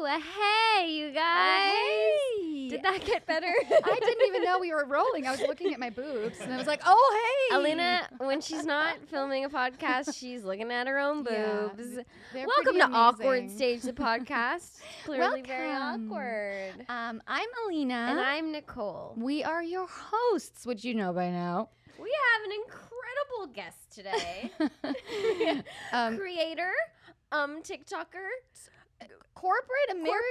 Hey, you guys. Hey. Did that get better? I didn't even know we were rolling. I was looking at my boobs, and I was like, oh, hey. Alina, when she's not filming a podcast, she's looking at her own Yeah, boobs. they're Welcome pretty to Awkward amazing. Stage, the podcast. Clearly very Welcome. awkward. I'm Alina. And I'm Nicole. We are your hosts, which you know by now. We have an incredible guest today. Creator, TikToker, Corporate America.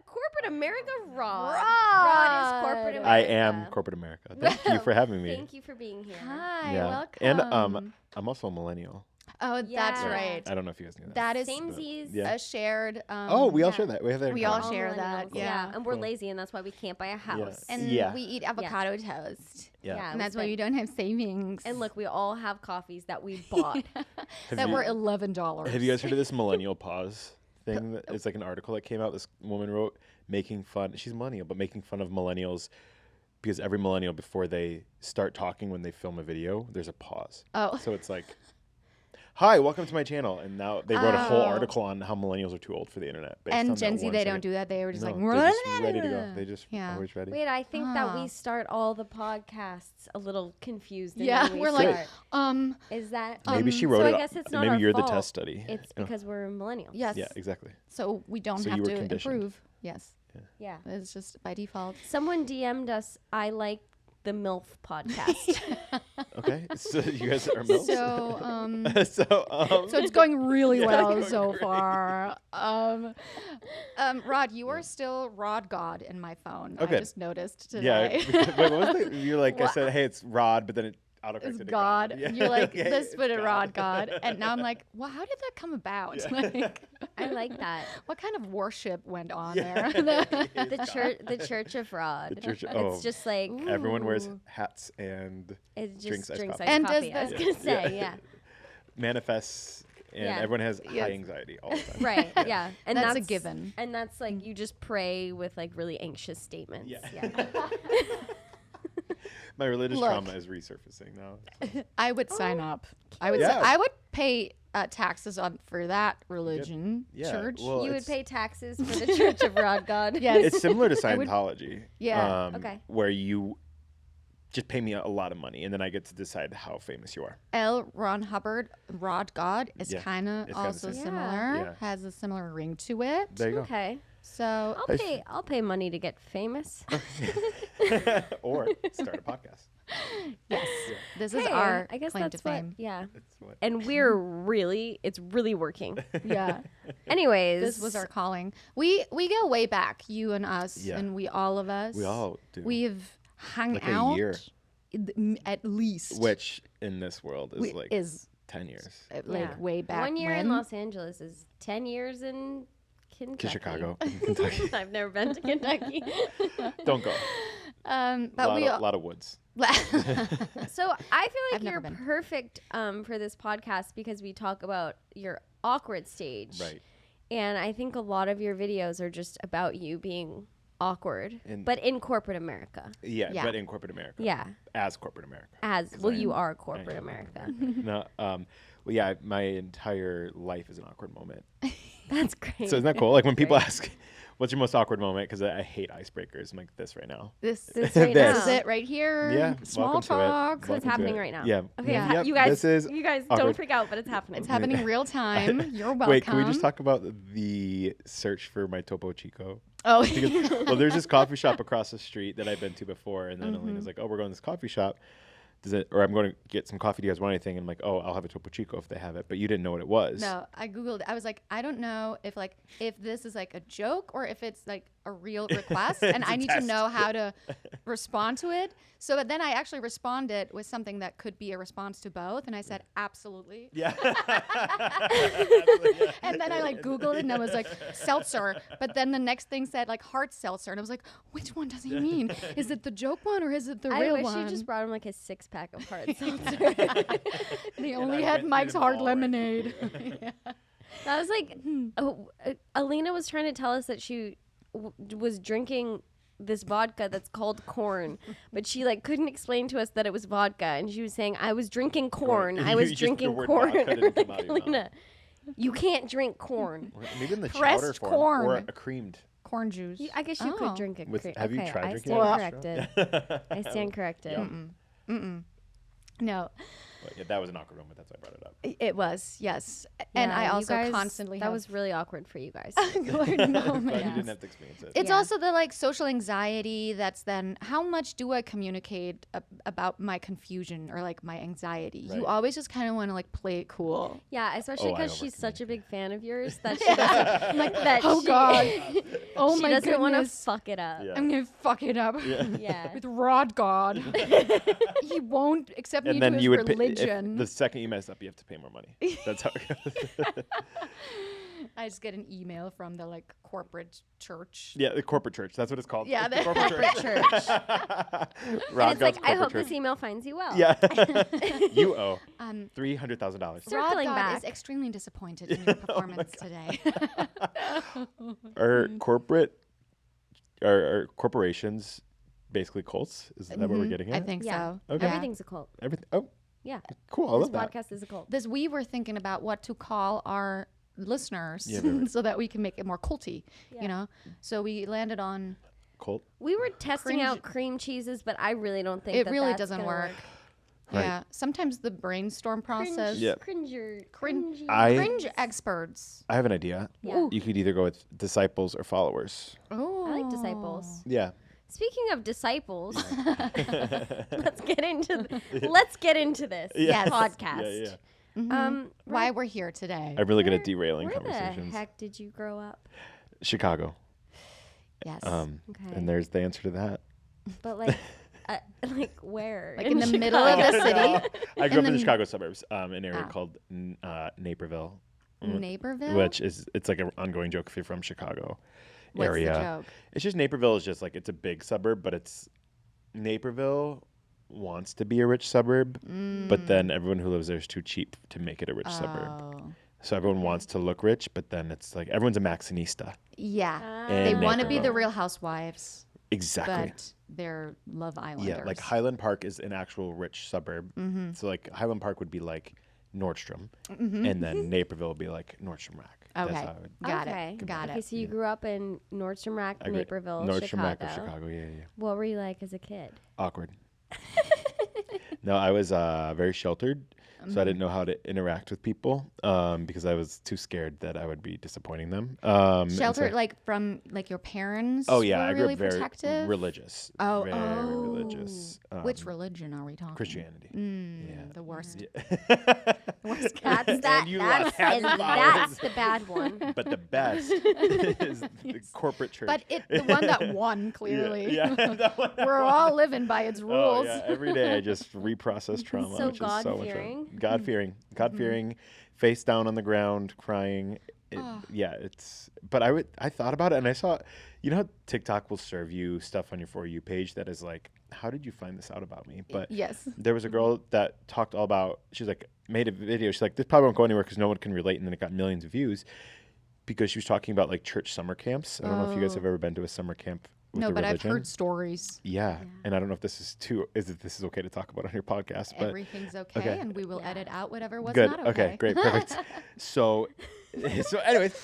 Corporate America, Rod. Rod is Corporate America. I am corporate America. Thank you for having me. Thank you for being here. Hi, Yeah. welcome. And I'm also a millennial. Oh, that's Yeah. right. I don't know if you guys knew that. That is Samesies. Yeah. a shared. Oh, we all yeah. share that. We have that. in We all common. share that, millennials. yeah. And we're Cool. lazy, and that's why we can't buy a house. And Yeah. we eat avocado toast. Yeah. Yeah. And that's why we don't have savings. And look, we all have coffees that we bought. that you- were $11. Have you guys heard of this millennial pause thing? It's like an article that came out. This woman wrote making fun. She's millennial, but making fun of millennials because every millennial before they start talking when they film a video, there's a pause. Oh. So it's like, "Hi, welcome to my channel," and now they wrote a whole Oh. article on how millennials are too old for the internet. based on And that Gen Z, one they second. don't do that. They were just No, like, they're just ready to go. They just Yeah. always ready. Wait, I think that Ah. we start all the podcasts a little confused. And Yeah, then we we're like, start. Is that Maybe she Um, wrote so it. I guess it's not maybe our you're fault. the test study. It's Yeah. because we're millennials. yes. Yeah, exactly. So we don't So have you were to conditioned. improve. Yes. Yeah. It's just by default. Someone DM'd us, I like the MILF podcast. Okay, so you guys are milfs? So it's going really Yeah, well it's so going far. Rod, you are still Rod God in my phone. Okay. I just noticed Yeah. today. Wait, what was it? You're like, I said, hey, it's Rod, but then it autocorrected It's to God. Yeah. You're like, Okay, this it's put a God. Rod God. And now I'm like, well, how did that come about? Yeah. Like, I like that. what kind of worship went on Yeah. there? The Church of Rod. The Church of- It's oh. just like Everyone wears Ooh. hats and it just drinks iced drinks coffee. iced And does coffee. I was the- gonna say, yeah. manifests, and Yeah. everyone has Yes. high anxiety all the time. Right. Yeah. And That's a given. And that's like you just pray with like really anxious statements. Yeah. Yeah. My religious Look. trauma is resurfacing now. I would sign up. I would. Yeah. I would pay taxes on for that religion Yeah, church. well, You would it's- pay taxes for the Church of Rod God. Yes. It's similar to I would- Scientology. Yeah. Okay. Where you just pay me a lot of money, and then I get to decide how famous you are. L. Ron Hubbard, Rod God, is Yeah, kind of it's kinda also the same. similar. Yeah. Has a similar ring to it. There you Okay. So I'll pay money to get famous. go. Or start a podcast. yes, this is Hey, our I guess claim that's to fame. yeah. That's what. And it's really working. Yeah, Anyways, this was our calling. We go way back, you and us, Yeah. and all of us. We all do. We've hung Like out a year, at least. which in this world is like is 10 years. like Yeah. way back. 1 year when. in Los Angeles is 10 years in Kentucky. To Chicago, Kentucky. I've never been to Kentucky. Don't go. But A lot of woods. So I feel I've like never you're been. perfect for this podcast because we talk about your awkward stage. Right. And I think a lot of your videos are just about you being awkward, And- but in corporate America. Yeah, Yeah. but in corporate America. Yeah. As corporate America. As 'Cause well, I you am- are I corporate am America. No, well, yeah, my entire life is an awkward moment. That's great. So isn't that cool? Like when people Great. ask, what's your most awkward moment? Because I hate icebreakers. I'm like this right now. this This right This. is now. it right here. Yeah, Small welcome to it. talk. So it's Welcome to happening it. right now. Yeah. Okay, Yeah. Yep, you guys, this is you guys don't awkward. freak out, but it's happening. It's happening real time. You're welcome. Wait, can we just talk about the search for my Topo Chico? Oh, Because, well, there's this coffee shop across the street that I've been to before, and then Mm-hmm. Alina's like, "Oh, we're going to this coffee shop. Or I'm going to get some coffee. Do you guys want anything?" And I'm like, "Oh, I'll have a Topo Chico if they have it." But you didn't know what it was. no, I googled. I was like, I don't know if this is like a joke or if it's like a real request, and It's I a need test. to know how to respond to it. So then I actually responded with something that could be a response to both, and I said absolutely. Yeah. And then I like Googled it and I was like seltzer, but then the next thing said like hard seltzer, and I was like, which one does he mean? Is it the joke one or is it the I real wish one? you just brought him like a 6-pack of hard seltzer. They And only I had went Mike's through them hard all right lemonade. That was like, Alina was trying to tell us that she was drinking this vodka that's called corn, but she like couldn't explain to us that it was vodka, and she was saying, "I was drinking corn. Right. I was Just the drinking word corn." vodka didn't come out Like, of your mouth. Alina, You can't drink corn. Or maybe in the Pressed chowder form. corn. Or a creamed. Corn juice. I guess you could drink it. Have you tried I drinking stand it? corrected. I stand corrected. Yum. No, But yeah, that was an awkward moment. That's why I brought it up. it was, yes. And Yeah, I you also guys- constantly That have was really awkward for you guys. awkward Glad moments. you didn't have to experience it. It's Yeah. also the like social anxiety that's then how much do I communicate about my confusion or like my anxiety? Right. You always just kind of want to like play it cool. Yeah, especially Oh, I because she's such a overcommunicate. big fan of yours that she doesn't like that. Oh she, God. Oh she my doesn't want to goodness. fuck it up. Yeah. I'm gonna fuck it up Yeah. with Rod God. He won't accept me And to then his you would religion. the second you mess up, you have to pay more money. That's how it goes. I just get an email from the like corporate church. Yeah, the corporate church. That's what it's called. Yeah, the Corporate church. Rod And it's like, God's I hope corporate church. this email finds you well. Yeah. You owe $300,000. Rod Circling God back. is extremely disappointed in your performance today. Are corporate, are corporations basically cults? Is that what we're getting I at? think Yeah. so. Okay. Yeah. Everything's a cult. Everything. Oh, Yeah. cool. I This love that. podcast is a cult. This we were thinking about what to call our listeners Yeah, right. so that we can make it more culty, Yeah. you know. So we landed on Cult. We were testing Cringe. out cream cheeses, but I really don't think it that really that's doesn't gonna work. Right. Yeah, sometimes the brainstorm process. Yeah. Cringer. Crin- I- Cringe experts. I have an idea. Yeah. You could either go with disciples or followers. Oh, I like disciples. Yeah. Speaking of disciples, let's get into this Yes. podcast. Yeah, yeah. Why we're here today? I'm really good at derailing Where the conversations. heck did you grow up? Chicago. Yes. Okay. And there's the answer to that. But like where? Like in the middle of the city. I grew up in the- the Chicago suburbs, an area Ah. called Naperville, Naperville. which it's like an ongoing joke if you're from Chicago What's area. the joke? It's just Naperville is just like it's a big suburb, but it's Naperville wants to be a rich suburb, but then everyone who lives there is too cheap to make it a rich suburb. Oh. So everyone wants to look rich, but then it's like everyone's a Maxinista. Yeah. in They want to be Naperville. the Real Housewives, Exactly. but they're Love Islanders. Yeah, like Highland Park is an actual rich suburb. Mm-hmm. So like Highland Park would be like Nordstrom, and then Naperville would be like Nordstrom Rack. Okay. That's how it would Got okay. it. Got Okay, it. so you grew up in Nordstrom Rack, I agree. Naperville, Nordstrom Chicago. Rack of Chicago. Yeah, yeah. What were you like as a kid? Awkward. No, I was very sheltered, so I didn't know how to interact with people because I was too scared that I would be disappointing them. And so- Sheltered, like from like your parents. Oh yeah, were I grew really up very protective. religious. Oh, very religious. Which religion are we talking? Christianity. Mm, Yeah. The worst. That's And that. you That's, laugh. and that's the bad one. But the best is the corporate church. But the one that won clearly. Yeah, that one that We're won. all living by its Oh, rules. yeah. Every day I just reprocess trauma. So which is so much fun. God-fearing? God-fearing. God-fearing, face down on the ground, crying. Yeah, it's. But I thought about it and I saw, you know how TikTok will serve you stuff on your For You page that is like, how did you find this out about me? But Yes. there was a girl that talked all about, she's like, made a video. She's like, this probably won't go anywhere because no one can relate. And then it got millions of views because she was talking about like church summer camps. I don't know if you guys have ever been to a summer camp with No, a but religion. I've heard stories. Yeah. And I don't know if this is this is okay to talk about on your podcast, but Everything's okay, okay. and we will edit out whatever was good. not okay. Great. Perfect. So anyways,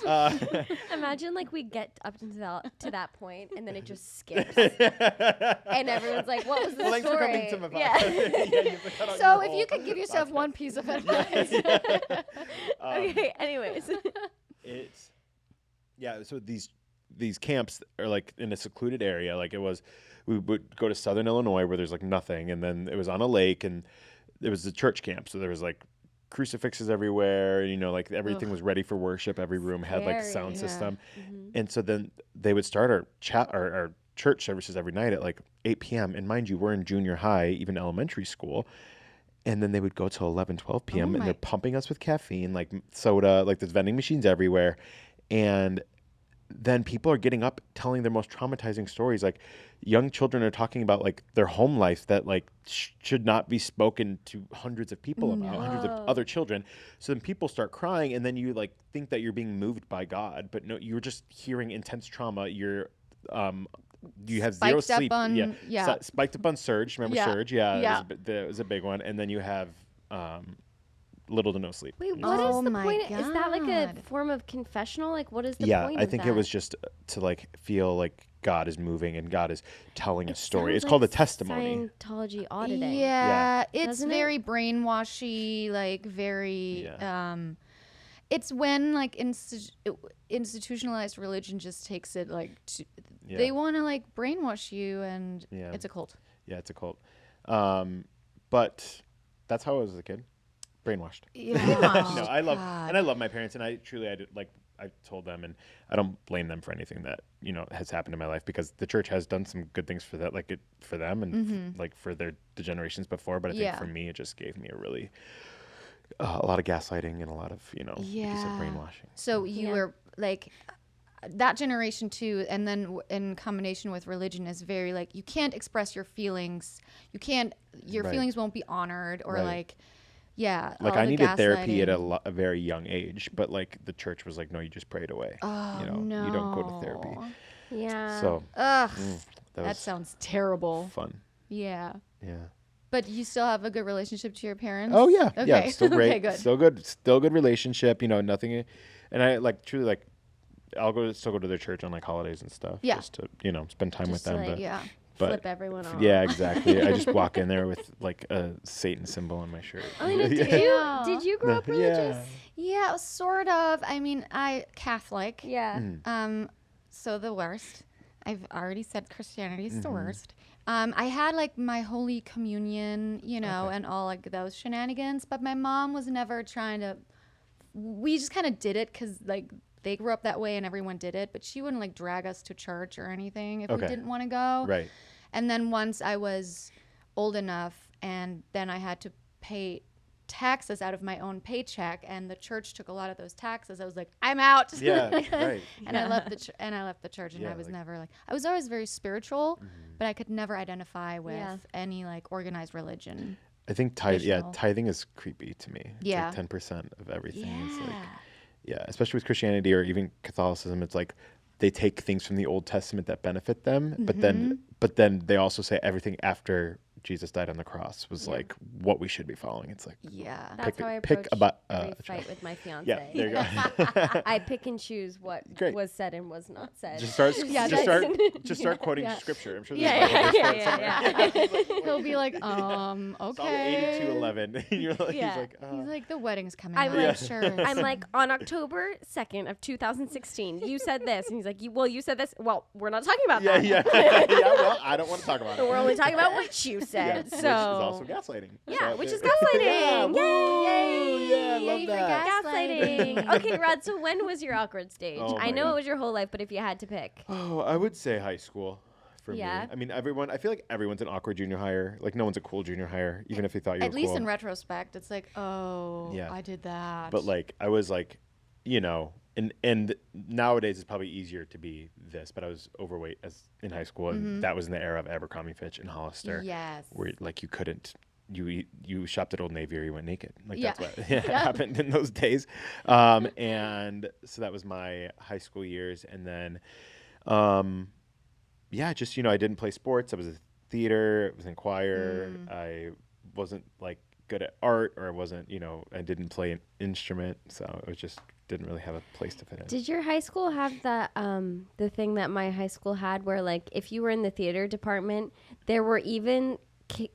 Imagine like we get up to that point and then it just skips, and everyone's like, "What was the well, thanks for story?" coming to my podcast. Yeah. Yeah, you have to cut out So your if whole you could give yourself podcast. one piece of advice. Okay. Anyways. It's so these camps are like in a secluded area. Like we would go to Southern Illinois where there's like nothing, and then it was on a lake, and it was a church camp. So there was like crucifixes everywhere. You know, like everything was ready for worship. Every room had like a Scary. sound Yeah. system, and so then they would start our church services every night at like 8 p.m. And mind you, we're in junior high, even elementary school. And then they would go till 11, 12 p.m. and they're pumping us with caffeine, like soda, like there's vending machines everywhere. And then people are getting up telling their most traumatizing stories. Like young children are talking about like their home life that like should not be spoken to hundreds of people about, hundreds of other children. So then people start crying and then you like think that you're being moved by God, but no, you're just hearing intense trauma. You have zero Spiked up sleep. on- yeah. Spiked up on Surge. Remember Yeah. Surge? Yeah. Yeah. It was a big one. And then you have little to no sleep. Wait, Just- what is Oh the my point? Is that like a God. form of confessional? Like, what is the Yeah, point I of think that? it was just to like feel like God is moving and God is telling a It story. sounds It's called a like testimony. Scientology auditing. Yeah, it's Doesn't it? very brainwashy, like very. Yeah. It's when like institutionalized religion just takes it like Yeah. they want to like brainwash you, and Yeah. it's a cult. Yeah, it's a cult. But that's how I was as a kid, brainwashed. Yeah, No, I love my parents, and I did, like I told them, and I don't blame them for anything that has happened in my life, because the church has done some good things for that, like for them, and like for the generations before. But I think for me, it just gave me a lot of gaslighting and a lot of like you said, brainwashing. So you were like that generation too, and then in combination with religion is very like you can't express your feelings. Your Right. feelings won't be honored, or Right. like Like all I the needed therapy at gaslighting. a very young age, but like the church was like, no, you just pray it away. Oh no, you don't go to therapy. Yeah. So Ugh, that that was sounds terrible. fun. Yeah. Yeah. But you still have a good relationship to your parents? Oh yeah, Okay. yeah, still great, Okay, good. still good relationship. Nothing, and I like truly like. I'll still go to their church on like holidays and stuff. Yeah. Just to spend time with Just to, them. like, but Yeah. but flip everyone off. yeah, exactly. I just walk in there with like a Satan symbol on my shirt. Alina, Yeah. did you grow up religious? Yeah, sort of. I mean, Catholic. Yeah. Mm. So the worst. I've already said Christianity is the Mm-hmm. worst. I had like my Holy Communion, and all like those shenanigans, but my mom was never trying to. We just kind of did it because like they grew up that way and everyone did it, but she wouldn't like drag us to church or anything if we Okay. didn't want to go. Right. And then once I was old enough, and then I had to pay taxes out of my own paycheck, and the church took a lot of those taxes. I was like, I'm out. Yeah. Right. And I left the church, and Yeah, I was like- never like I was always very spiritual, but I could never identify with Yeah. any like organized religion. I think Traditional. tithing is creepy to me. It's Yeah. like 10% of everything. It's like, Yeah. yeah, especially with Christianity or even Catholicism, it's like they take things from the Old Testament that benefit them, but then they also say everything after Jesus died on the cross was like what we should be following. It's like Yeah. That's how I pick approach a every child. fight with my fiance. Yeah, there you go. I pick and choose what Great. was said and was not said. Just start, Yeah, just start quoting Yeah. scripture. I'm sure yeah, there's yeah, Bible yeah, verse yeah, somewhere. yeah. He'll be like, Psalm okay. 82:11. And you're like, Yeah. he's like, He's like, the wedding's coming. I'm up. like, sure. I'm like, on October 2nd of 2016, you said this. And he's like, you said this. Well, we're not talking about yeah, that. yeah, yeah. Well, I don't want to talk about it. We're only talking about what you yeah, said. which is So, also gaslighting. yeah, So which is there- gaslighting. Yeah, Yay! woo, yeah, I love Yay for that. Gaslighting. Okay, Rod, so when was your awkward stage? Oh I my know God. it was your whole life, but if you had to pick. Oh, I would say high school for Yeah. me. I mean, I feel like everyone's an awkward junior higher. Like, no one's a cool junior higher, even if they thought you At were least cool. in retrospect, it's like, oh, Yeah. I did that. But, like, I was, like, and nowadays it's probably easier to be this, but I was overweight in high school, and that was in the era of Abercrombie Fitch and Hollister. Yes. Where, like, you couldn't... You shopped at Old Navy or you went naked. Like Yeah. that's what happened in those days. And so that was my high school years. And then, just, I didn't play sports. I was in theater. I was in choir. I wasn't like good at art, or I wasn't, I didn't play an instrument. So it just didn't really have a place to fit in. Did your high school have the thing that my high school had where, like, if you were in the theater department, there were even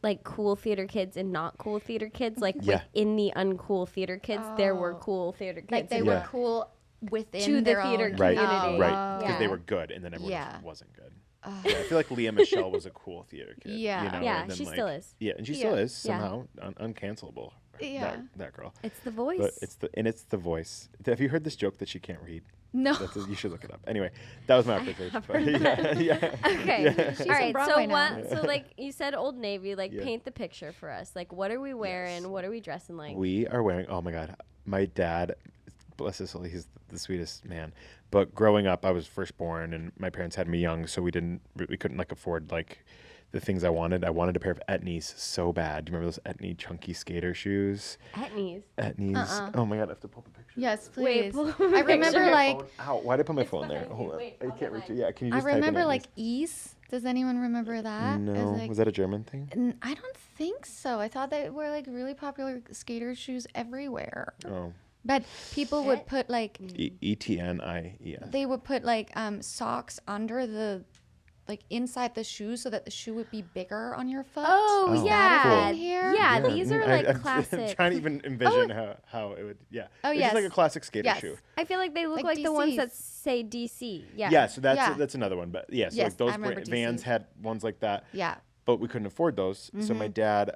like cool theater kids and not cool theater kids, like Yeah. within the uncool theater kids there were cool theater kids. like they Yeah. were cool within To the their theater own Right, community. right. Because they Yeah. were good, and then everyone Yeah. just wasn't good. Yeah, I feel like Leah Michelle was a cool theater kid. Yeah. Yeah, and then, she like, still is. Yeah, and she still is Yeah. somehow uncancelable. Yeah. That girl. It's the voice. But it's the voice. Have you heard this joke that she can't read? No. You should look it up. Anyway, that was my awkward stage. But yeah. Okay. She's All in right. So Broadway now. what? So like you said, Old Navy. Like Yeah. paint the picture for us. Like what are we wearing? What are we dressing like? We are wearing. Oh my God, my dad, bless his soul, he's the sweetest man. But growing up, I was firstborn, and my parents had me young, so we couldn't like afford like the things I wanted. I wanted a pair of Etnies so bad. Do you remember those Etnie chunky skater shoes? Etnies. Etnies. Oh my God, I have to pull up a picture. Yes, Wait, please. pull I remember picture. like Ow, why did I put my phone there? behind you. Hold on. Wait, I I'll can't go reach back. it. Yeah, can you I just type in remember Etnies? like Ease. Does anyone remember that? It No, like, was that a German thing? I don't think so. I thought they were like really popular skater shoes everywhere. Oh, But people would put like ETNIES. they would put like socks under the like inside the shoe so that the shoe would be bigger on your foot. Oh, Oh, yeah. cool. Here? Yeah, Yeah, these are I- like I'm classic. trying to even envision how it would. Yeah. Oh, It's yes. just like a classic skater Yes. shoe. I feel like they look Like like the ones DCs. that say DC. Yeah. Yeah. So Yeah. that's another one. But yeah, so Yes, like those I remember Vans DCs. had ones like that. Yeah. But we couldn't afford those. So Mm-hmm. my dad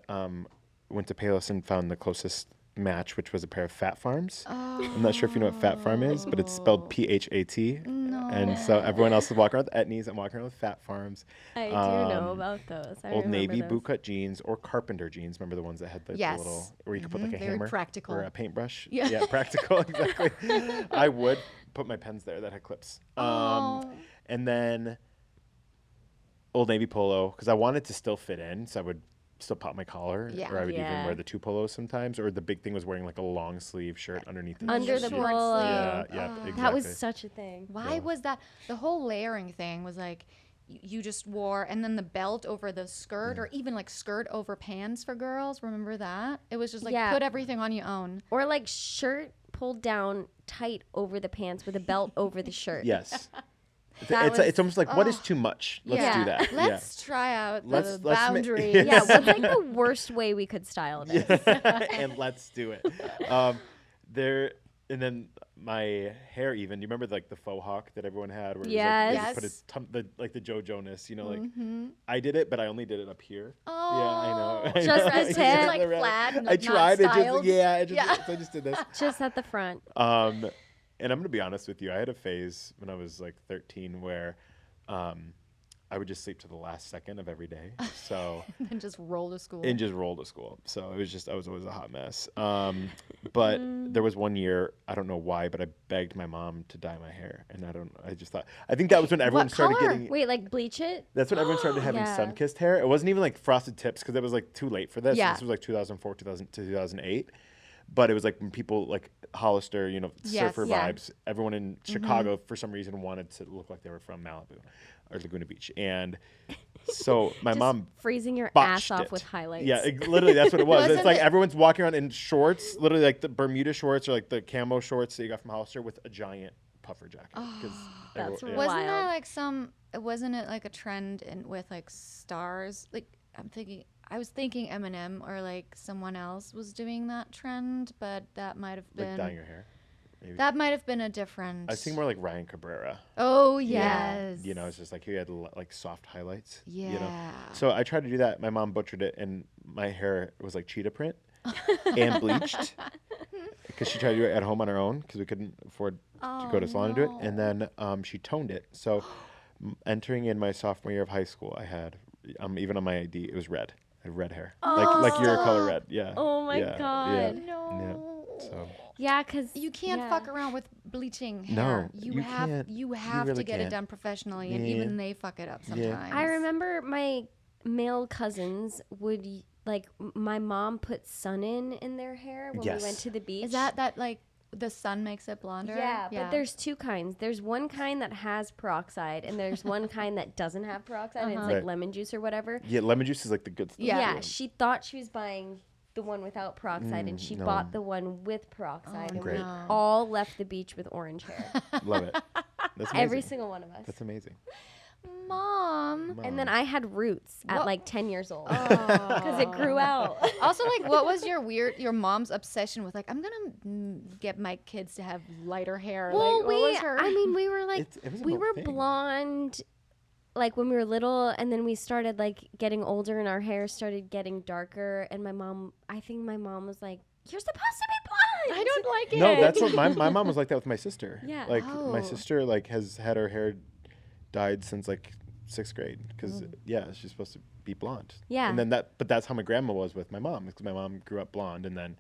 went to Payless and found the closest match, which was a pair of Fat Farms. I'm not sure if you know what Fat Farm is, but it's spelled PHAT. No. And so everyone else is walking around with etnies. I'm walking around with Fat Farms. I do know about those. I Old remember Navy those. bootcut jeans or carpenter jeans. Remember the ones that had like Yes. the little, where you could put like a Very hammer practical. or a paintbrush. Yeah. Practical, exactly. I would put my pens there that had clips. And then Old Navy polo, because I wanted to still fit in, so I would still pop my collar, Yeah. or I would even Yeah. wear the 2 polos sometimes, or the big thing was wearing like a long sleeve shirt underneath the Under the jeans. short polo. Yeah, sleeve. yeah, Oh. exactly. That was such a thing. Why Yeah. was that? The whole layering thing was like you just wore, and then the belt over the skirt, or even like skirt over pants for girls. Remember that? It was just like Yeah. put everything on your own. Or like shirt pulled down tight over the pants with a belt over the shirt. Yes. That It's almost like, what is too much? Let's Yeah. do that. Let's try out the Let's ma- boundaries. Yeah, what's like the worst way we could style this? And let's do it. There, and then my hair even. You remember like the faux hawk that everyone had, where it was Yes. like, they just put it like the Joe Jonas. You know, like I did it, but I only did it up here. Oh, Yeah, I know. I Just know. the It's tip. like Right. flat, I not tried it. styled. So I just did this. Just at the front. And I'm gonna be honest with you. I had a phase when I was like 13 where I would just sleep to the last second of every day. So and just roll to school. and just roll to school. So it was just, I was always a hot mess. But there was one year, I don't know why, but I begged my mom to dye my hair, and I just thought, I think that was when everyone started color? getting. Wait, like bleach it? That's when everyone started having Yeah. sun-kissed hair. It wasn't even like frosted tips because it was like too late for this. Yeah. This was like 2004, 2008. But it was like when people like Hollister, Yes. surfer Yeah. vibes. Everyone in Chicago, for some reason, wanted to look like they were from Malibu or Laguna Beach. And so my mom Freezing your ass botched off it. with highlights. Yeah, literally, that's what it was. It's Wasn't like it- everyone's walking around in shorts, literally like the Bermuda shorts or like the camo shorts that you got from Hollister with a giant puffer jacket. That's Wasn't wild. that like wasn't it like a trend with like stars? Like I was thinking Eminem or like someone else was doing that trend, but that might have Like been dyeing your hair. Maybe. that might have been a different. I was thinking more like Ryan Cabrera. Oh Yeah. yes. It's just like he had like soft highlights. Yeah. So I tried to do that. My mom butchered it, and my hair was like cheetah print and bleached because she tried to do it at home on her own because we couldn't afford to go to salon and do it. And then she toned it. So entering in my sophomore year of high school, I had even on my ID it was red. I had red hair, like your color red. Yeah. Oh my Yeah, God. Yeah. No. Yeah. So Yeah, because You can't fuck around with bleaching No, hair. you can't. You You have really to get it can't. done professionally, and Yeah. even they fuck it up sometimes. I remember my male cousins would like my mom put sun in their hair when we went Yes. to the beach. Is that like the sun makes it blonder? Yeah, but there's two kinds. There's one kind that has peroxide, and there's one kind that doesn't have peroxide. And it's like Right. lemon juice or whatever. yeah, lemon juice is like the good stuff. Yeah. She thought she was buying the one without peroxide, and she no. bought the one with peroxide, and Great. we all left the beach with orange hair. Love it. That's amazing. Every single one of us. That's amazing. Mom. And then I had roots at What? like 10 years old because it grew out. Also, like, what was your mom's obsession with? Like, I'm gonna get my kids to have lighter hair. Well, like, what was her? I mean, we were like, It was a we real were thing. blonde, like when we were little, and then we started like getting older, and our hair started getting darker. And I think my mom was like, "You're supposed to be blonde." I don't like it. No, that's what my mom was like that with my sister. Yeah. Like my Oh. sister like has had her hair dyed since like 6th grade because she's supposed to be blonde. Yeah. And then but that's how my grandma was with my mom because my mom grew up blonde, and then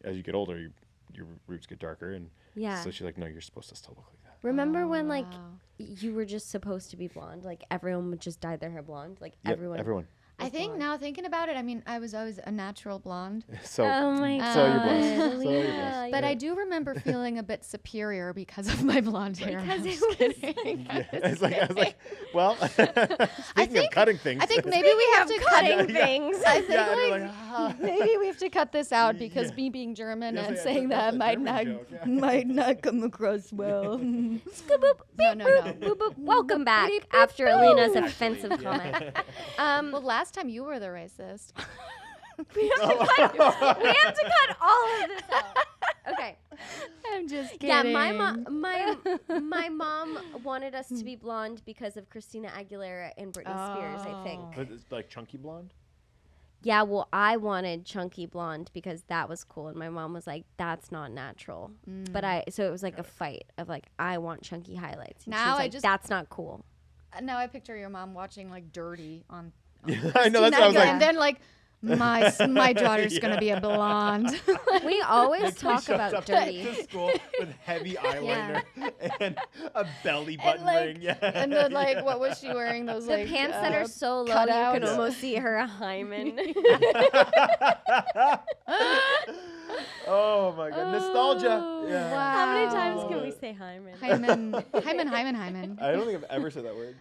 as you get older, your roots get darker, and Yeah. so she's like, no, you're supposed to still look like that. Remember when like wow. you were just supposed to be blonde? Like everyone would just dye their hair blonde. Like Yep, everyone. everyone. I think now thinking about it, I mean, I was always a natural blonde. So, Oh my god. so you're blessed. So you're Alina, blessed. But I do remember feeling a bit superior because of my blonde hair. Because I'm it just was kidding. Yeah. It's like, I was like, well, speaking of cutting things. I think maybe we have to cutting cut things. I think yeah, and you're like, like, ah. maybe we have to cut this out because Yeah. me being German Yes, and yeah, saying that's that a might German not joke, yeah. might not come across well. Boop, No, beep, no, boop, no. boop, boop. Welcome back Beep, beep, after boop. Alina's offensive comment. Well, last time you were the racist. We have to cut all of this out. Okay. I'm just kidding. Yeah, my mom wanted us to be blonde because of Christina Aguilera and Britney Spears, I think. But it's like chunky blonde? Yeah, well, I wanted chunky blonde because that was cool, and my mom was like, "That's not natural." But so it was like a fight of like, I want chunky highlights. And she Now was I like, just- that's not cool. Now I picture your mom watching like Dirty on. I know, that's what I was like. And then like my daughter's gonna be a blonde. We always She talk shows about up dirty. to school with heavy eyeliner and a belly And, button like- ring. Yeah. and then like what was she wearing? Those The like pants that are so low, you cutouts. can almost see her hymen. Oh my god, nostalgia. Yeah. wow. How many times can we say hymen? Hymen. I don't think I've ever said that word.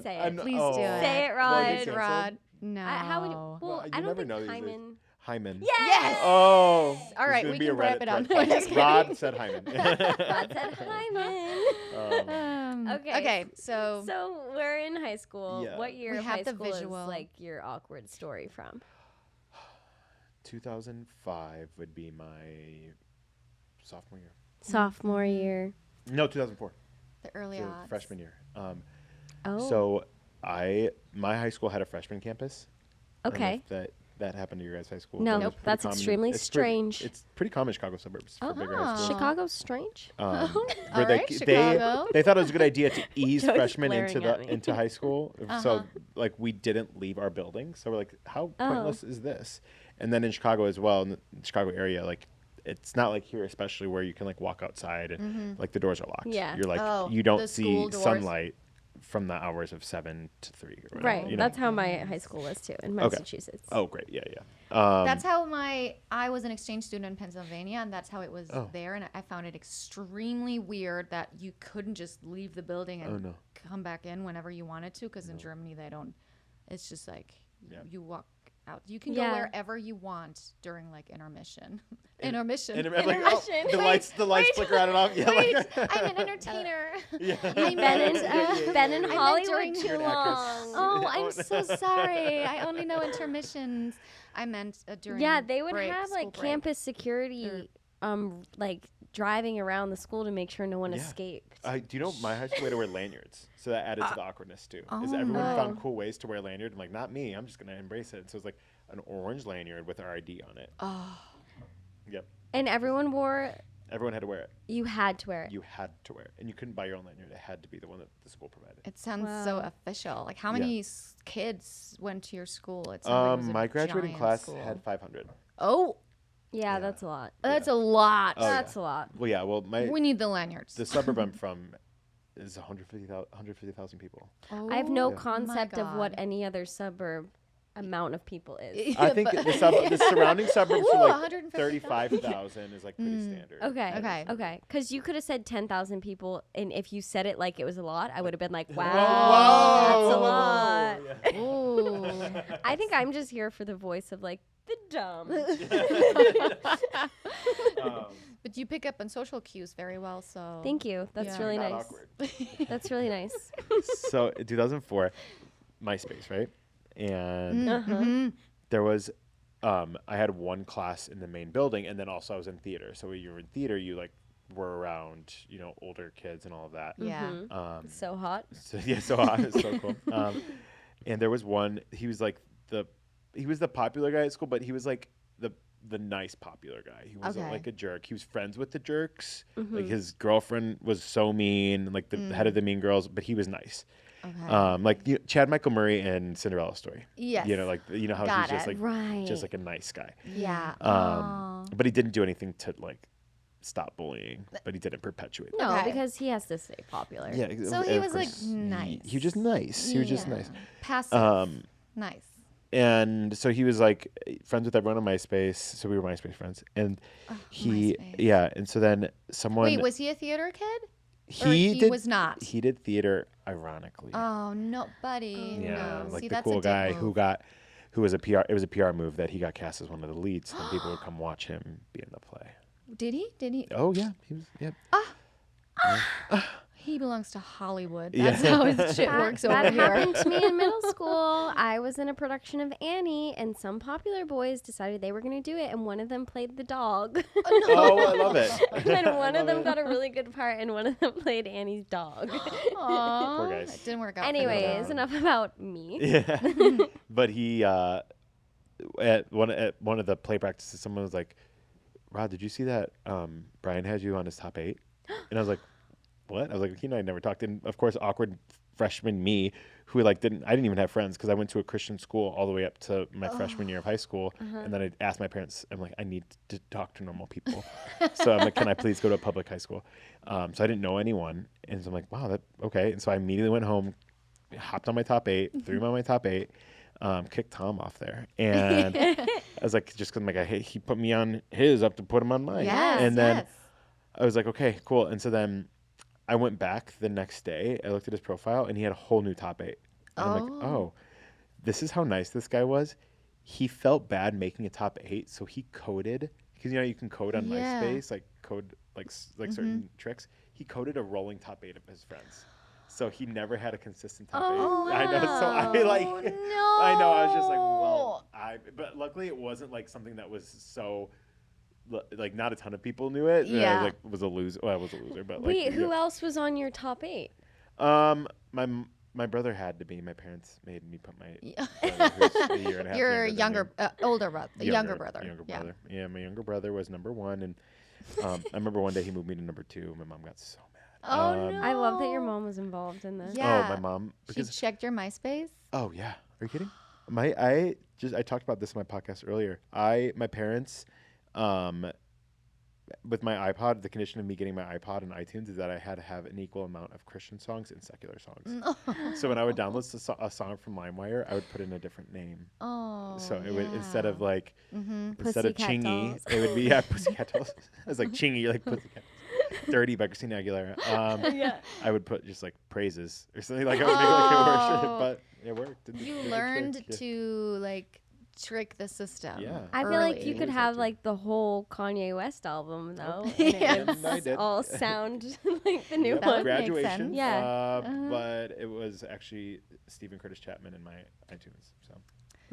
Say it. I'm- Please do it. Say it, Well, Rod. I get canceled. Rod. No. How would you? Well, Well, you I don't never think know these days. hymen. Hymen. Yes. Oh. All right, there's we gonna be can a wrap Reddit it up. thread. No, just Rod said hymen. Rod said hymen. Okay. Okay. So So we're in high school. Yeah. What year We of have high the school visual. is like your awkward story from? 2005 would be my sophomore year. Sophomore year. No, 2004. the early So odds. freshman year. Oh. So my high school had a freshman campus. I don't know okay. if that happened to your guys' high school. No. but it was Nope, pretty that's common. extremely It's strange. It's pretty common in Chicago suburbs for bigger high schools. Chicago's strange. Where All right, Chicago. they thought it was a good idea to ease Joey's freshmen glaring at me. into high school. So like we didn't leave our building. So we're like, how pointless is this? And then in Chicago as well, in the Chicago area, like it's not like here, especially where you can like walk outside and like the doors are locked. Yeah. You're like Oh, you the don't school see doors. sunlight from the hours of 7 to 3 or whatever. Right. You know? That's how my high school was too in Massachusetts. Oh, great. Yeah, yeah. That's how I was an exchange student in Pennsylvania, and that's how it was Oh. there. And I found it extremely weird that you couldn't just leave the building and no. come back in whenever you wanted to, because in Germany they don't. It's just like you walk out. You can go Yeah. wherever you want during like intermission. Intermission. And I'm like, oh, Intermission. the lights flicker on and off. Yeah, Wait, like, I'm an entertainer. yeah. Hey, Ben in I meant Hollywood during- too You're an actress. long. Oh, I'm so sorry. I only know intermissions. I meant during. Yeah, they would break, have school like break. campus security, like driving around the school to make sure no one Yeah. escaped. Do you know my high school had to wear lanyards, so that added to the awkwardness too. Is oh, everyone no. found cool ways to wear a lanyard? I'm like, not me. I'm just gonna embrace it. So it was like an orange lanyard with our ID on it. Oh, Yep. And everyone wore. Everyone had to wear it. You had to wear it. You had to wear it, and you couldn't buy your own lanyard. It had to be the one that the school provided. it sounds so Wow. official. Like, how Yeah. many kids went to your school? It sounds like it was a My graduating giant class school. had 500. Oh, Yeah, Yeah. that's a lot. that's a lot. Oh, yeah. That's a lot. Well, yeah. Well, We need the lanyards. the suburb I'm from is 150,000 people. I have no Oh, concept my of what God. any other suburb amount of people is. I think the surrounding suburbs Ooh, are like 150,000. 35,000 is like pretty standard. Okay. Okay. Okay. Because you could have said 10,000 people, and if you said it like it was a lot, I would have been like, wow, Whoa. that's a lot. Ooh. I think I'm just here for the voice of like the dumb. But you pick up on social cues very well, so. Thank you. That's Yeah. really Not nice. awkward. That's really nice. So in 2004, MySpace, right? And Uh-huh. there was, I had one class in the main building, and then also I was in theater. So when you were in theater, you like were around, older kids and all of that. Yeah. Mhm. So hot. So yeah, so hot, it's so cool. And there was one. He was like he was the popular guy at school, but he was like the nice popular guy. He wasn't Okay. like a jerk. He was friends with the jerks. Mm-hmm. Like his girlfriend was so mean, like the head of the mean girls, but he was nice. Okay. Like Chad Michael Murray in Cinderella Story. Yes. How Got he's just it. like Right. just like a nice guy. Yeah. But he didn't do anything to like stop bullying, but he didn't perpetuate. No, Okay. because he has to stay popular. Yeah. So he was, like, nice. He was just nice. He was just Yeah. nice. Passive. Nice. and so he was like friends with everyone on MySpace. So we were MySpace friends, and MySpace. and so then someone. Wait, was he a theater kid? He was not. He did theater, ironically. Oh no, buddy. Yeah, No. like See, the that's cool a dick guy move. who was a PR. It was a PR move that he got cast as one of the leads, and people would come watch him be in the play. Did he? Did he? Oh yeah, he was. Yeah. He belongs to Hollywood. Yeah. That's how his shit works over That here. happened to me in middle school. I was in a production of Annie, and some popular boys decided they were going to do it, and one of them played the dog. Oh, I love it. And one of them got a really good part, and one of them played Annie's dog. Aw, Poor guys. It didn't work out. for Anyways, them. enough about me. Yeah. But he at one of the play practices, someone was like, "Rod, did you see that Brian had you on his top 8?" And I was like, "What?" I was like, "He and I never talked." And of course, awkward freshman me, who I didn't even have friends because I went to a Christian school all the way up to my freshman year of high school, and then I asked my parents, I'm like, I need to talk to normal people, so I'm like, can I please go to a public high school? So I didn't know anyone, and so I'm like, wow, that okay. And so I immediately went home, hopped on my top 8, threw him on my top 8. Kicked Tom off there, and I was like, just because I'm like, hey, he put me on his up to put him on mine, Yes, and then yes. I was like, okay, cool. And so then I went back the next day. I looked at his profile, and he had a whole new top 8. And I'm like, oh, this is how nice this guy was. He felt bad making a top 8, so he coded, because you can code on Yeah. MySpace, like code like certain tricks. He coded a rolling top 8 of his friends. So he never had a consistent top 8. I know. So I like, no. I know. I was just like, well, but luckily it wasn't like something that was so, like not a ton of people knew it. Yeah. I was a loser. Well, I was a loser, but like. Wait, who else was on your top 8? My brother had to be. My parents made me put my brother, who's a year and a half Your younger than me. older brother, younger brother. Younger Yeah. brother. Yeah, my younger brother was number 1, and I remember one day he moved me to number 2. My mom got so mad. Oh no. I love that your mom was involved in this. Yeah. Oh, my mom. She Because checked your MySpace. oh yeah, are you kidding? I talked about this in my podcast earlier. My parents, with my iPod, the condition of me getting my iPod and iTunes is that I had to have an equal amount of Christian songs and secular songs. So when I would download a song from LimeWire, I would put in a different name. Oh. So it would instead of like instead of Pussycat Chingy, Dolls. it would be Pussycat Dolls. I was like Chingy, like Pussycat. Dirty by Christina Aguilera. I would put just like praises or something like I would make like a worship, but it worked. You It learned tricked, yeah. to like trick the system. Yeah. I feel like early. you could Always have had to. like the whole Kanye West album though. Yeah, And it I would did. all sound like the new Yeah, That would one. make graduation. sense. Yeah. But it was actually Stephen Curtis Chapman in my iTunes. So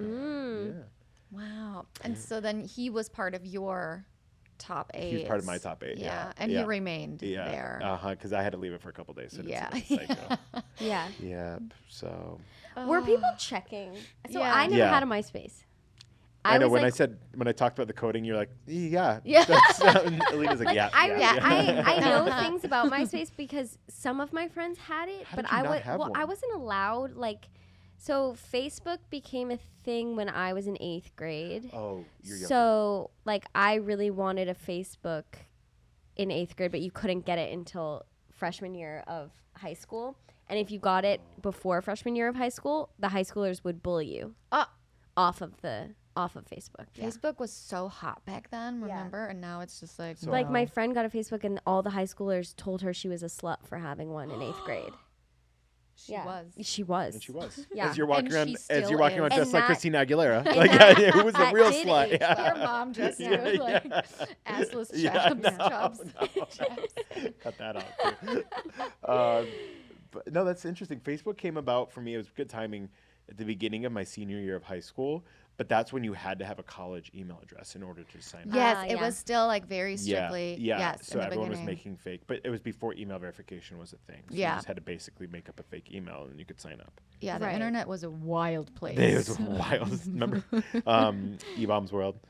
Mm. yeah, Wow. And so then he was part of your top 8. he was part of my top 8. Yeah, And he remained yeah, there. because I had to leave it for a couple days. So Yeah. it's psycho. Yeah. Yep. So Were people checking? So Yeah. I never Yeah. had a MySpace. I know was when I talked about the coding, you're like, yeah, Yeah. That's, Alina's like, yeah, I know things about MySpace because some of my friends had it, How but did you I not have I one? wasn't allowed. Like, so Facebook became a thing when I was in 8th grade. Oh, you're young. So like I really wanted a Facebook in 8th grade, but you couldn't get it until freshman year of high school. And if you got it before freshman year of high school, the high schoolers would bully you off of Facebook. Yeah. Facebook was so hot back then, remember? And now it's just like, Like my friend got a Facebook and all the high schoolers told her she was a slut for having one in 8th grade. she was. She was. And she was. Yeah. As you're walking And around, she as still you're walking around is. just And like that- Christina Aguilera. and Like, that- yeah, who was the that real did slut? age Yeah. Your mom just Yeah, knew, like, yeah. assless Yeah, chaps. no, Chops. no. Cut that out. Too. But no, that's interesting. Facebook came about for me. It was good timing at the beginning of my senior year of high school. But that's when you had to have a college email address in order to sign up. Yes, it yeah. was still like very strictly. Yeah. Yes, So in the everyone was beginning. making fake, but it was before email verification was a thing. So Yeah. you just had to basically make up a fake email and you could sign up. Yeah, the Right. internet was a wild place. It was wild. Remember, E-Bomb's World,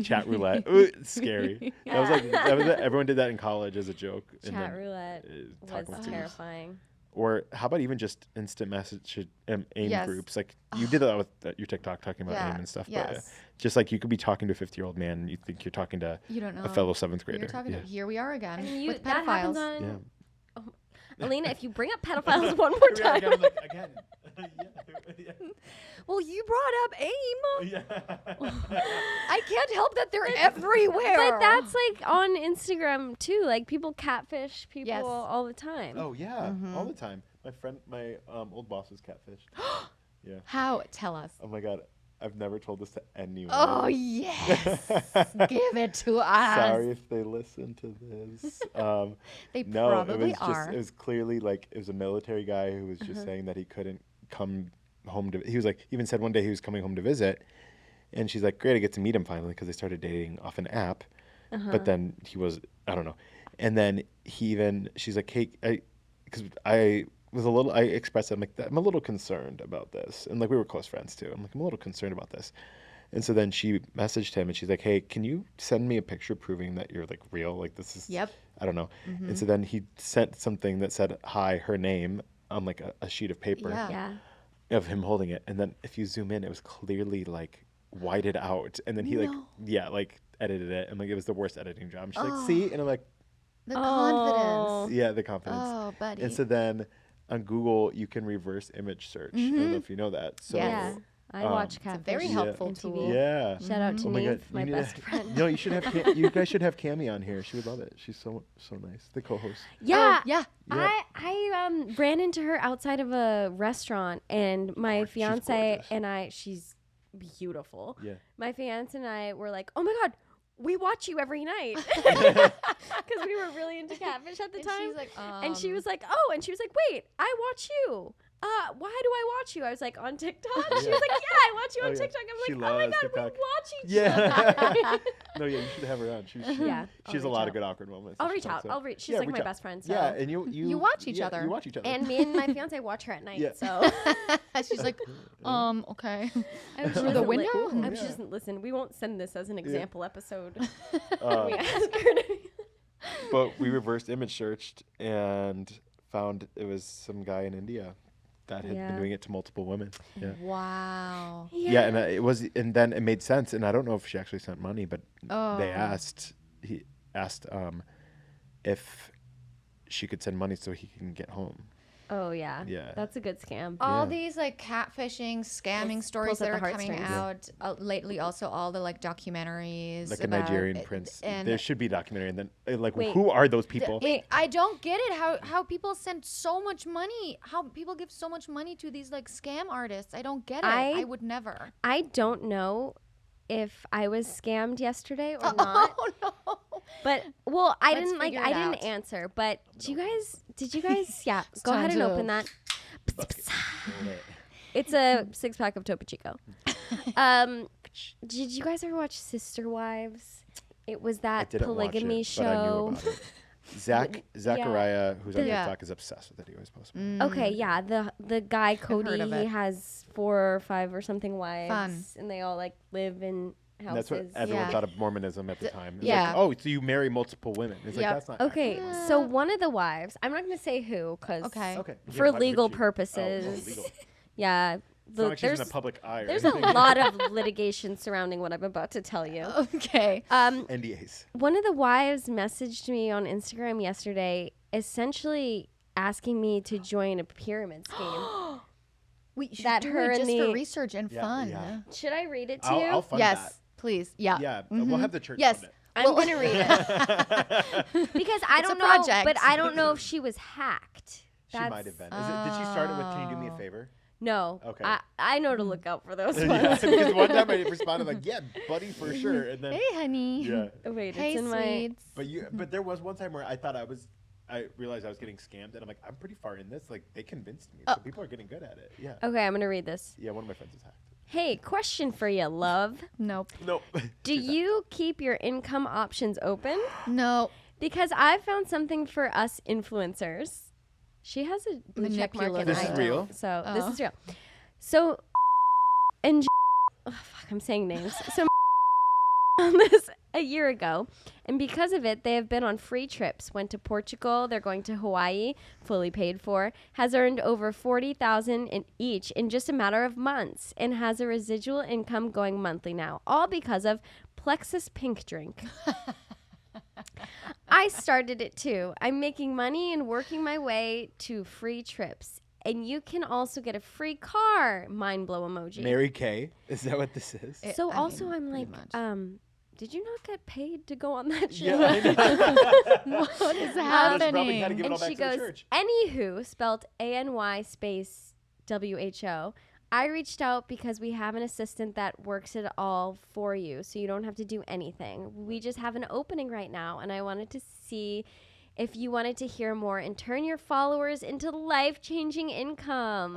chat roulette. Ooh, it's scary. That was like everyone did that in college as a joke. and Chat then, roulette talking was with teams. terrifying. Or how about even just instant message AIM Yes. groups? Like you did that with your TikTok talking about Yeah, AIM and stuff. But yes. just like you could be talking to a 50-year-old man and you think you're talking to You don't know. a fellow 7th grader. You're talking yeah. to, here we are again And with that happens pedophiles. on Yeah. Alina, if you bring up pedophiles one more time. Again, I'm like, again. Well, you brought up AIM. Yeah. I can't help that they're everywhere. But that's like on Instagram too. Like people catfish people Yes. all the time. Oh yeah, all the time. My old boss was catfished. Yeah. How? Tell us. Oh my god, I've never told this to anyone. Oh, yes. Give it to us. Sorry if they listen to this. They No, probably it was are. It was clearly like it was a military guy who was just saying that he couldn't come home to. He was like, he even said one day he was coming home to visit, and she's like, great, I get to meet him finally because they started dating off an app. But then he was, I don't know, and then she's like, hey, because I expressed it, I'm like, I'm a little concerned about this, and like we were close friends too. I'm like, I'm a little concerned about this. And so then she messaged him and she's like, hey, can you send me a picture proving that you're like real? Like this is, Yep. I don't know. And so then he sent something that said, hi, her name on like a sheet of paper Yeah. Yeah. of him holding it. And then if you zoom in, it was clearly like whited out. And then he like edited it. And like, it was the worst editing job. And she's like, see? And I'm like, The confidence. yeah, the confidence. Oh, buddy. And so then on Google, you can reverse image search. I don't know if you know that. So Yeah. I watch Catfish. very helpful on tool. TV. yeah. Shout out to Oh my God, Neve, you my need best to- friend. No, you should have. You guys should have Cammy on here. She would love it. She's so nice. The co-host. Yeah. yeah. I ran into her outside of a restaurant, and my She's fiance gorgeous. she's beautiful. Yeah. My fiance and I were like, oh my God, we watch you every night. Because we were really into Catfish at the And time. she's like, and she was like, oh, and she was like, wait, I watch you. Why do I watch you? I was like, on TikTok? She was like, yeah, I watch you on Oh, yeah. TikTok. I'm She like, oh my loves God, TikTok. we watch each Yeah. other. No, yeah, you should have her on. She Yeah, she has a I'll lot reach of good awkward moments. I'll that she reach out. talks about. She's Yeah, like reach my out. best friend. So. Yeah, and you watch each other. You watch each other. And me and my fiance watch her at night. Yeah. So she's like, okay. I hope she Through the doesn't window? I hope she Yeah. doesn't listen. We won't send this as an example episode. Uh, We ask her to. but we reversed image searched and found it was some guy in India that had Yeah. been doing it to multiple women. Yeah. Wow. Yeah, and it was, and then it made sense. And I don't know if she actually sent money, but Oh. he asked if she could send money so he can get home. Oh yeah. Yeah. That's a good scam. All Yeah. these like catfishing, scamming Pulls stories at that the are coming heartstrings. out lately. Also, all the like documentaries, Like a about Nigerian it, prince. and There should be a documentary. And then, like, Wait. who are those people? Wait. I don't get it. How people send so much money? How people give so much money to these like scam artists? I don't get it. I would never. I don't know if I was scammed yesterday or not. Oh no. But well, I Let's didn't like. figure I it didn't out. answer. But did you guys? Yeah. Go time ahead and to- open that. It's a 6-pack of Topo Chico. Did you guys ever watch Sister Wives? It was I that didn't polygamy watch it, but I knew show. about it. Zachariah, who's on Yeah. TikTok, is obsessed with it. He always posts. Okay, yeah, the guy Cody, heard of he it. has 4 or 5 or something wives, Fun. and they all like live in And houses. that's what everyone Yeah. thought of Mormonism at the time. It's yeah. like, oh, so you marry multiple women. It's like, Yep. that's not Okay, actually- so one of the wives, I'm not going to say who, because Okay. Okay. for Yeah, why would legal you? purposes, legal. yeah, It's not like she's in there's a public eye or there's a anything. lot of litigation surrounding what I'm about to tell you. Okay. NDAs. One of the wives messaged me on Instagram yesterday, essentially asking me to join a pyramid scheme. We should That do her it and just for the- research and Yeah, fun. yeah. Should I read it to I'll you? fund Yes, that. please. Yeah. Yeah, we'll have the church Yes. fund it. I'm gonna read it because I It's don't a know, project. but I don't know if she was hacked. She might have been. Did she start it with, can you do me a favor? No. Okay. I know to look out for those ones. Yeah, because one time I responded like, yeah, buddy, for sure. And then, Hey, honey. yeah. Wait, Hey, it's in my. sweets. But there was one time where I thought I realized I was getting scammed, and I'm like, I'm pretty far in this. Like, they convinced me. So people are getting good at it. Yeah. Okay, I'm gonna read this. Yeah, one of my friends is hacked. Hey, question for you, love. Nope. Nope. Do you keep your income options open? No. Because I found something for us influencers. She has a blue check mark and Manipulative. This I is real? don't, so Oh. this is real. So and oh, fuck, I'm saying names. So on this a year ago, and because of it, they have been on free trips. Went to Portugal. They're going to Hawaii, fully paid for. Has earned over $40,000 in each in just a matter of months, and has a residual income going monthly now. All because of Plexus Pink Drink. I started it too. I'm making money and working my way to free trips. And you can also get a free car. Mind blow emoji. Mary Kay. Is that what this is? So also I'm like, did you not get paid to go on that show? Yeah, I know. What is That's probably happening? gotta give it all And back she to the goes, church. anywho, spelled ANY space WHO. I reached out because we have an assistant that works it all for you, so you don't have to do anything. We just have an opening right now, and I wanted to see if you wanted to hear more and turn your followers into life-changing income.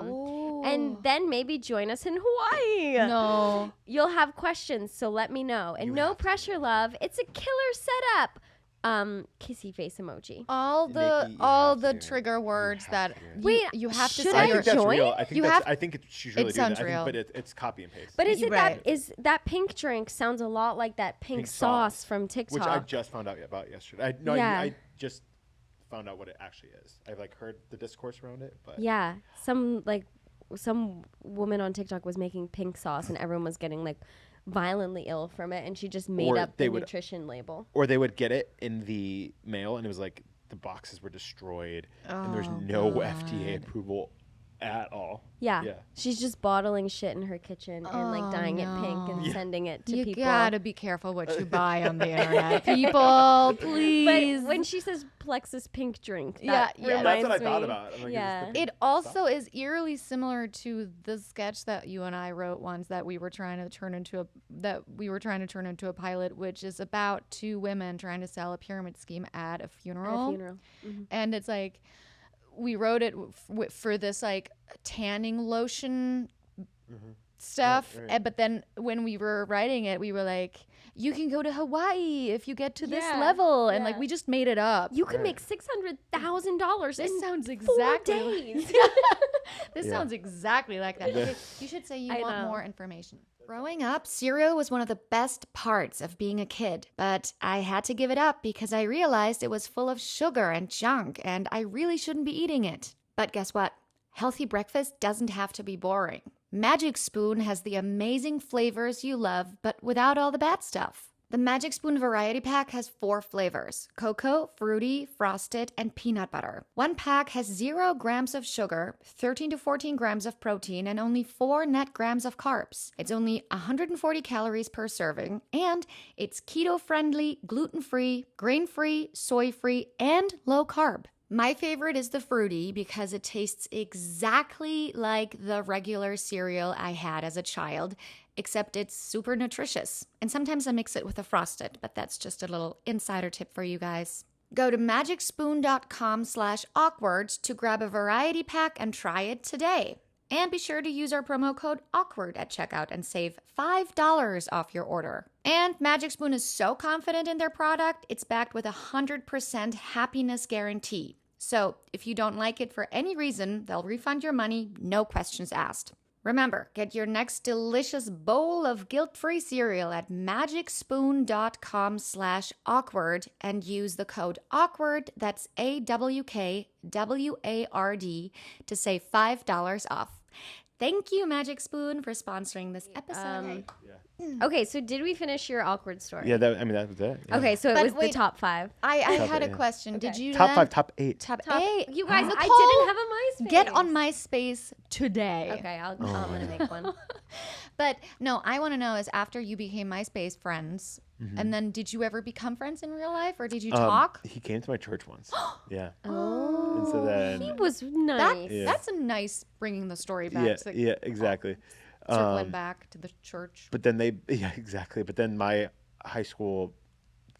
And then maybe join us in Hawaii. No. You'll have questions, so let me know. And no pressure, love. It's a killer setup. Kissy face emoji. All Nikki, the you all have the to. trigger words that Wait, you have to should say I I your think that's join? real. I think You that's. have- I think she's really it doing sounds that. real. But it's copy and paste. But is it Right. that pink drink sounds a lot like that pink Pink sauce sauce, from TikTok. which I just found out about yesterday. I just found out what it actually is. I've like heard the discourse around it, but Yeah, some woman on TikTok was making pink sauce and everyone was getting like violently ill from it, and she just made Or up they the would- nutrition label. or they would get it in the mail and it was like the boxes were destroyed and there's Oh, no God. FDA approval at all. Yeah. Yeah. She's just bottling shit in her kitchen and like Oh, dyeing it pink and no. sending it to You people. gotta be careful what you buy on the internet, people. Please. But when she says Plexus pink drink, Yeah, that yeah. That's what I reminds thought me- about. I'm like, Yeah. is It also is eerily similar to the sketch that you and I wrote once that we were trying to turn into a pilot, which is about two women trying to sell a pyramid scheme at a At funeral. a funeral. Mhm. And it's like we wrote it for this like tanning lotion stuff, Right. but then when we were writing it, we were like, you can go to Hawaii if you get to this Yeah, level, and like yeah. we just made it up. You could Right. make $600,000 This in sounds 4 exactly days. This Yeah. sounds exactly like that. Yeah. Okay, you should say you I want know. more information. Growing up, cereal was one of the best parts of being a kid, but I had to give it up because I realized it was full of sugar and junk, and I really shouldn't be eating it. But guess what? Healthy breakfast doesn't have to be boring. Magic Spoon has the amazing flavors you love, but without all the bad stuff. The Magic Spoon Variety Pack has 4 flavors: cocoa, fruity, frosted, and peanut butter. One pack has 0 grams of sugar, 13 to 14 grams of protein, and only 4 net grams of carbs. It's only 140 calories per serving, and it's keto-friendly, gluten-free, grain-free, soy-free, and low-carb. My favorite is the fruity because it tastes exactly like the regular cereal I had as a child, except it's super nutritious. And sometimes I mix it with a frosted, but that's just a little insider tip for you guys. Go to magicspoon.com/awkward to grab a variety pack and try it today. And be sure to use our promo code AWKWARD at checkout and save $5 off your order. And Magic Spoon is so confident in their product, it's backed with a 100% happiness guarantee. So if you don't like it for any reason, they'll refund your money, no questions asked. Remember, get your next delicious bowl of guilt-free cereal at magicspoon.com/awkward and use the code AWKWARD, that's AWKWARD, to save $5 off. Thank you, Magic Spoon, for sponsoring this episode. Okay, so did we finish your awkward story? Yeah, that was it. Yeah. Okay, so it But was wait. the top 5. I Top had a eight, yeah. question. Did Okay. you Top then- 5, top 8. Top Top 8? You guys, Nicole, I didn't have a MySpace. Get on MySpace today. Okay, I'm gonna make one. But no, I want to know is after you became MySpace friends, Mm-hmm. and then did you ever become friends in real life, or did you talk? He came to my church once. Yeah. Oh, And so then he was That, nice. Yeah. That's a nice bringing the story back. yeah, to yeah, exactly. circling back to the church. But then exactly. But then my high school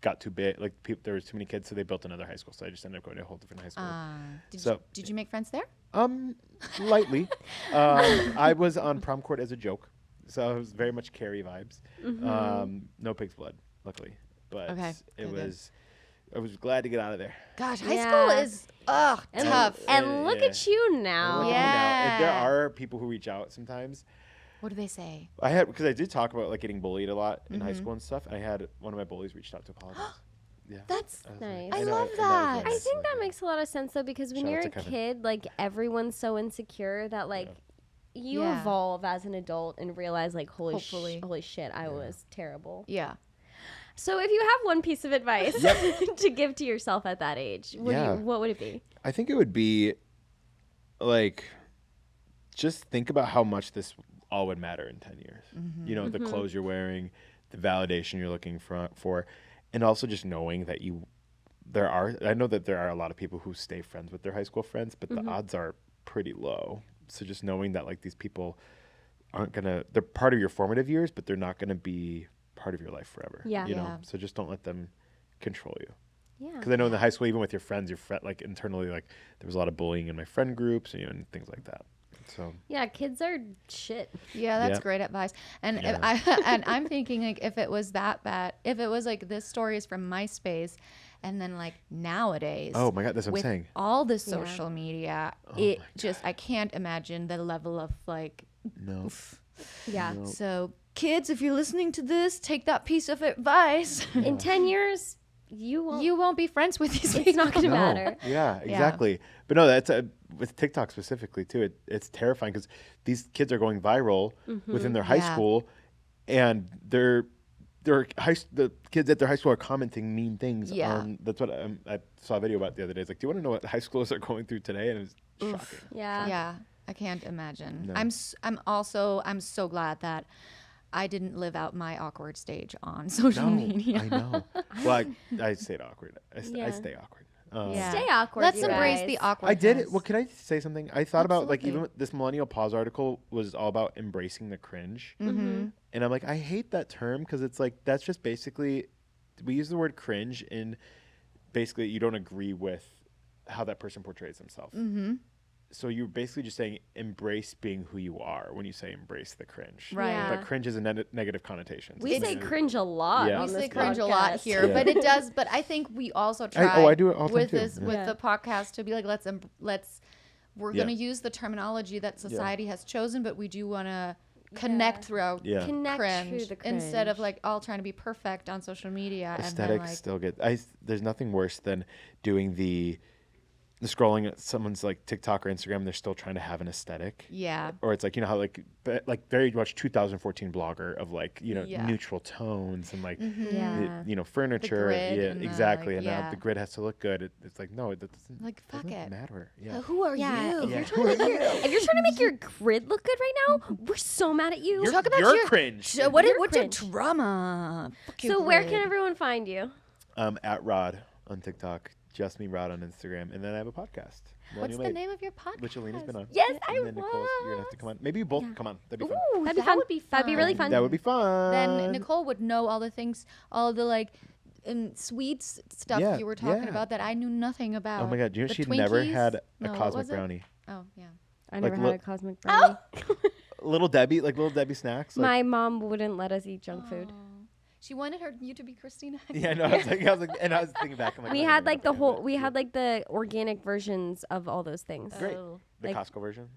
got too big. Like there was too many kids, so they built another high school. So I just ended up going to a whole different high school. Did you make friends there? Lightly. I was on prom court as a joke, so it was very much Carrie vibes. No pig's blood, luckily, but Okay, it good. was. I was glad to get out of there. Gosh, high Yeah. school is tough. And look Yeah. at you And now. look at me now. And there Yeah. are people who reach out sometimes. What do they say? Because I did talk about like getting bullied a lot in high Mm-hmm. school and stuff. And I had one of my bullies reached out to apologize. Yeah. That's I was nice. like- I know, love and was that. really I nice. think that makes a lot of sense though, because when Shout out you're to a Kevin. kid, like everyone's so insecure that like you Yeah. evolve as an adult and realize like holy Hopefully. shit, I was terrible. yeah. So if you have one piece of advice to give to yourself at that age, what Yeah. would it be? I think it would be like just think about how much this all would matter in 10 years. You know, the Mm-hmm. clothes you're wearing, the validation you're looking for, and also just knowing that I know that there are a lot of people who stay friends with their high school friends, but Mm-hmm. the odds are pretty low. So just knowing that like these people they're part of your formative years, but they're not gonna be part of your life forever. Yeah. You know, Yeah. so just don't let them control you. Yeah. Because I know in the high school, even with your friends, like internally, like there was a lot of bullying in my friend groups, and things like that. So Yeah, kids are shit. Yeah, that's Yeah. great advice. And Yeah. and I'm thinking like if it was that bad, if it was like this story is from MySpace, and then like nowadays, oh my god, that's what I'm with saying. all the social media, Oh it my just I can't imagine the level of like. No, Yeah. No. So kids, if you're listening to this, take that piece of advice. In 10 years, you won't. You won't be friends with these people. It's not gonna No. matter. Yeah, exactly. But no, that's with TikTok specifically too. It's terrifying because these kids are going viral within their high Yeah. school, and the kids at their high school are commenting mean things. Yeah. That's what I saw a video about the other day. It's like, do you want to know what high schoolers are going through today? And it was shocking. Yeah. Yeah, I can't imagine. No. I'm so glad that I didn't live out my awkward stage on social media. I know. Well, I stayed awkward. I Yeah. stay awkward. Yeah. Stay awkward. Let's you embrace guys. the awkwardness. I did it. Well, can I say something? I thought about like Absolutely. even this Millennial Pause article was all about embracing the cringe. Mm-hmm. And I'm like, I hate that term because it's like that's just basically we use the word cringe in basically you don't agree with how that person portrays themselves. Mm-hmm. So you're basically just saying embrace being who you are when you say embrace the cringe. Right. Yeah. But cringe is a negative connotation. We So say it's- cringe a lot. Yeah. On We this say cringe a lot podcast. here, Yeah. but it does. But I think we also try. I do it all the with time too. this Yeah. with Yeah. the podcast to be like we're Yeah. gonna use the terminology that society has chosen, but we do want to connect through our Yeah. Connect through cringe, the cringe. instead of like all trying to be perfect on social media. Aesthetics and then, like, still get. There's nothing worse than doing the scrolling at someone's like TikTok or Instagram. They're still trying to have an aesthetic. yeah. Or it's like, you know how like very much 2014 blogger of like, Yeah. neutral tones and like Yeah. furniture. grid Yeah, and the, exactly. like, and yeah. the grid has to look good. It's like, no, that doesn't, Like, fuck doesn't it. matter. Yeah. Who are Yeah, you? if you're trying to make if you're trying to make your grid look good right now, we're so mad at you. Talk about you're your- cringe. So You're what's your cringe. drama? Fuck your So where grid. can everyone find you? At Rod on TikTok, just me Rod on Instagram, and then I have a podcast. What's Millennial the Mate, name of your podcast? which Alina's been on. Yes, I And then Nicole's, you're gonna have to come on. Maybe you both come on. That'd be fun. Ooh, That'd be that fun. would be fun. That'd be really fun. That would be fun. Then Nicole would know all the things, all the like sweets stuff Yeah, you were talking yeah. about that I knew nothing about. Oh my god, do you know The she'd never Twinkies? had a No, what cosmic was it? brownie? Oh yeah. I Like never had look- a cosmic brownie. Little Debbie snacks. Like, My mom wouldn't let us eat junk food. Oh. She wanted you to be Christina. yeah, no, I was like, and I was thinking back. I'm like, We I had never like the got whole. that. We had like the organic versions of all those things. Great. Oh. The like- Costco version.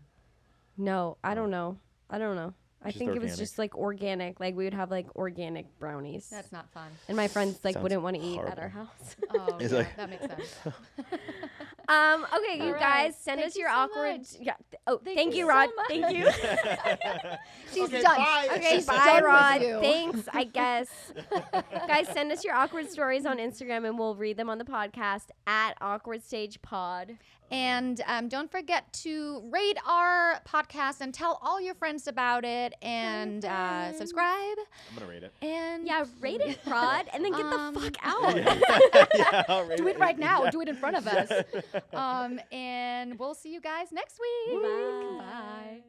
No, I don't know. I don't know. I Just think it was organic. just like organic. Like we would have like organic brownies. That's not fun. And my friends like Sounds wouldn't want to eat at our horrible. house. Oh, It's yeah, like- that makes sense. Okay, you All guys, right. send Thank us you your so awkward. much. Yeah. Oh, thank you you, so Rod. much. Thank you. She's Okay, done. bye. Okay, She's bye, done with Rod. you. Thanks, I guess. Guys, send us your awkward stories on Instagram and we'll read them on the podcast at Awkward Stage Pod. And don't forget to rate our podcast and tell all your friends about it and subscribe. I'm gonna rate it. And Yeah, rate it, Rod, and then get the fuck out. Yeah, I'll rate do it right now. Yeah. Do it in front of us. And we'll see you guys next week. Bye. Bye.